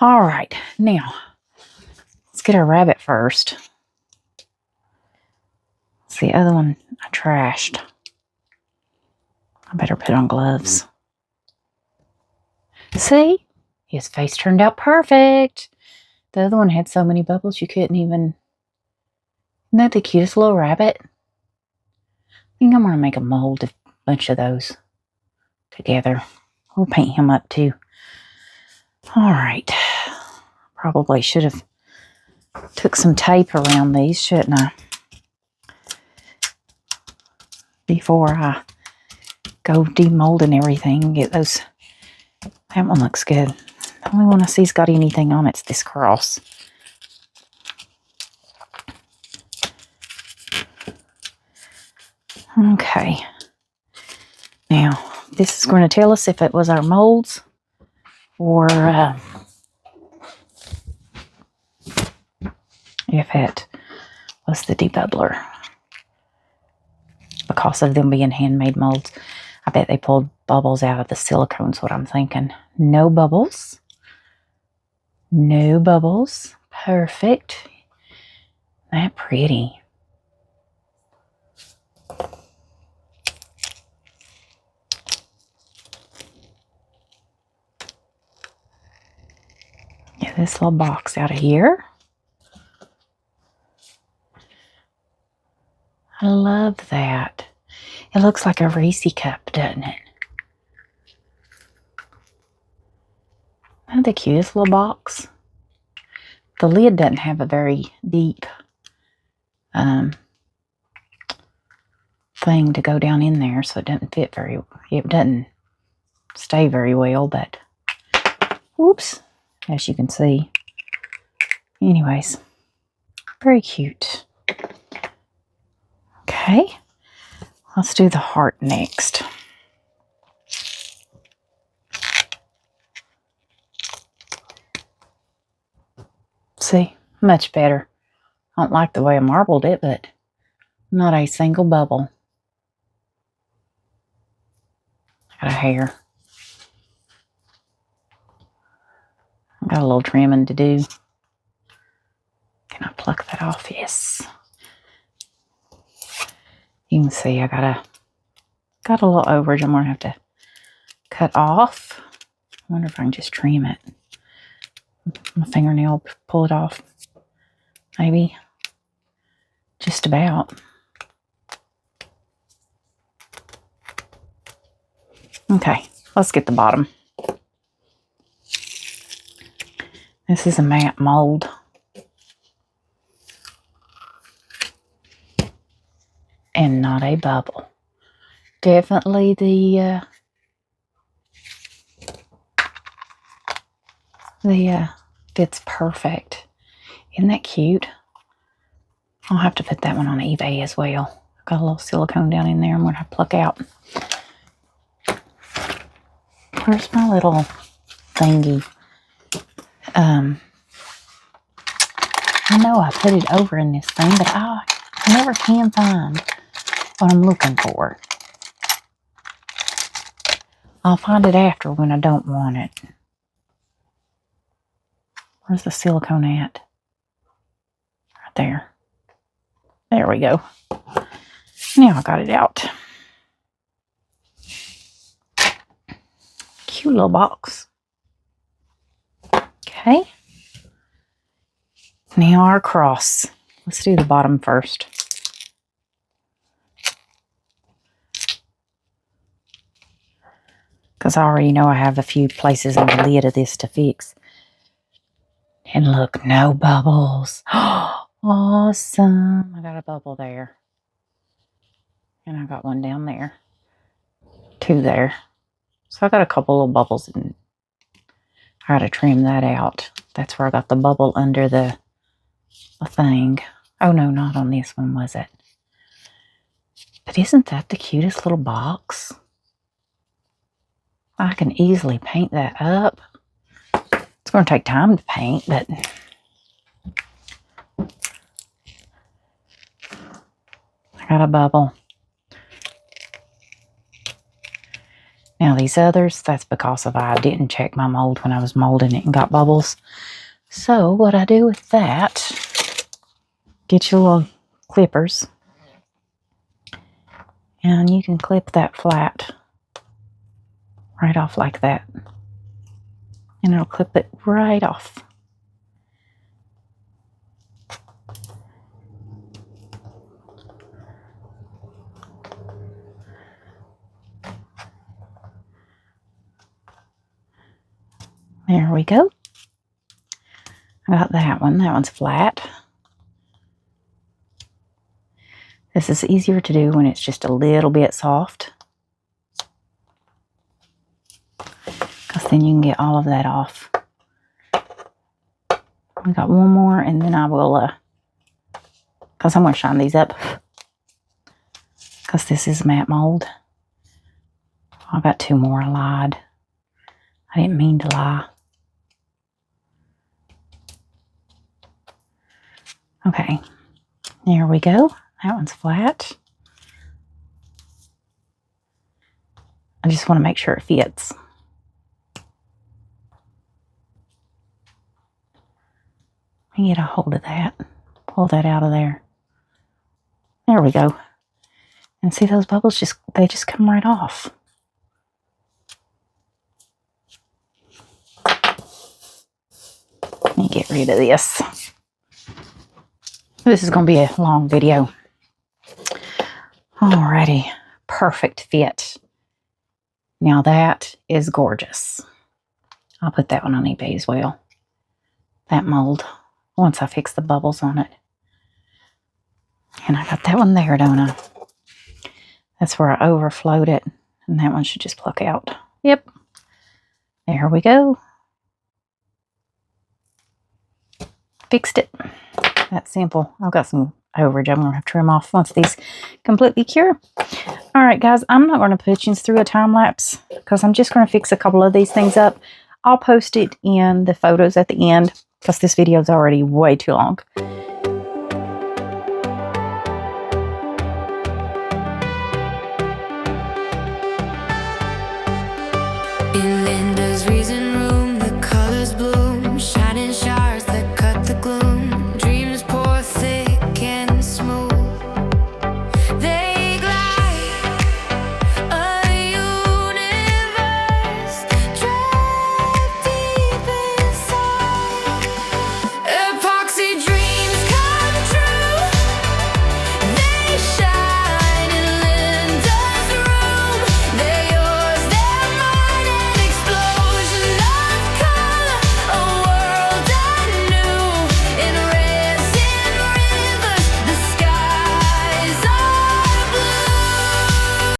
[SPEAKER 1] All right, now let's get our rabbit first. It's the other one I trashed. I better put on gloves. See? His face turned out perfect. The other one had so many bubbles you couldn't even... Isn't that the cutest little rabbit? I think I'm going to make a mold of a bunch of those together. We'll paint him up too. All right. Probably should have took some tape around these, shouldn't I? Before I go demolding everything and get those. That one looks good. The only one I see's got anything on it's this cross. Okay. Now, this is going to tell us if it was our molds or if it was the debubbler. Because of them being handmade molds, I bet they pulled bubbles out of the silicone's what I'm thinking. No bubbles. No bubbles. Perfect. That pretty. Get this little box out of here. I love that. It looks like a racy cup, doesn't it? Isn't that the cutest little box? The lid doesn't have a very deep thing to go down in there, so it doesn't fit it doesn't stay very well, but whoops, as you can see. Anyways, very cute. Okay, let's do the heart next. See, much better. I don't like the way I marbled it, but not a single bubble. Got a hair. Got a little trimming to do. Can I pluck that off? Yes. You can see I got a little overage I'm going to have to cut off. I wonder if I can just trim it. My fingernail, pull it off. Maybe. Just about. Okay, let's get the bottom. This is a matte mold. And not a bubble. Definitely the fits perfect. Isn't that cute? I'll have to put that one on eBay as well. Got a little silicone down in there I'm going to pluck out. Where's my little thingy? I know I put it over in this thing, but I never can find what I'm looking for. I'll find it after when I don't want it. Where's the silicone at? Right there. There we go. Now I got it out. Cute little box. Okay. Now our cross. Let's do the bottom first. Because I already know I have a few places on the lid of this to fix. And look, no bubbles. Awesome. I got a bubble there. And I got one down there. Two there. So I got a couple little bubbles and I got to trim that out. That's where I got the bubble under the thing. Oh no, not on this one, was it? But isn't that the cutest little box? I can easily paint that up. It's going to take time to paint, but I got a bubble. Now these others, that's because I didn't check my mold when I was molding it and got bubbles. So what I do with that, get your little clippers and you can clip that flat right off like that. And it'll clip it right off. There we go. I got that one. That one's flat. This is easier to do when it's just a little bit soft. Because then you can get all of that off. I got one more and then I will, because I'm going to shine these up. Because this is matte mold. I got two more. I lied. I didn't mean to lie. Okay, there we go. That one's flat. I just want to make sure it fits. I get a hold of that. Pull that out of there. There we go. And see those bubbles? They just come right off. Let me get rid of this. This is going to be a long video. Alrighty. Perfect fit. Now that is gorgeous. I'll put that one on eBay as well. That mold. Once I fix the bubbles on it. And I got that one there, don't I? That's where I overflowed it. And that one should just pluck out. Yep. There we go. Fixed it. That's simple. I've got some overage I'm going to have to trim off once these completely cure. Alright guys, I'm not going to put you through a time lapse because I'm just going to fix a couple of these things up. I'll post it in the photos at the end because this video is already way too long.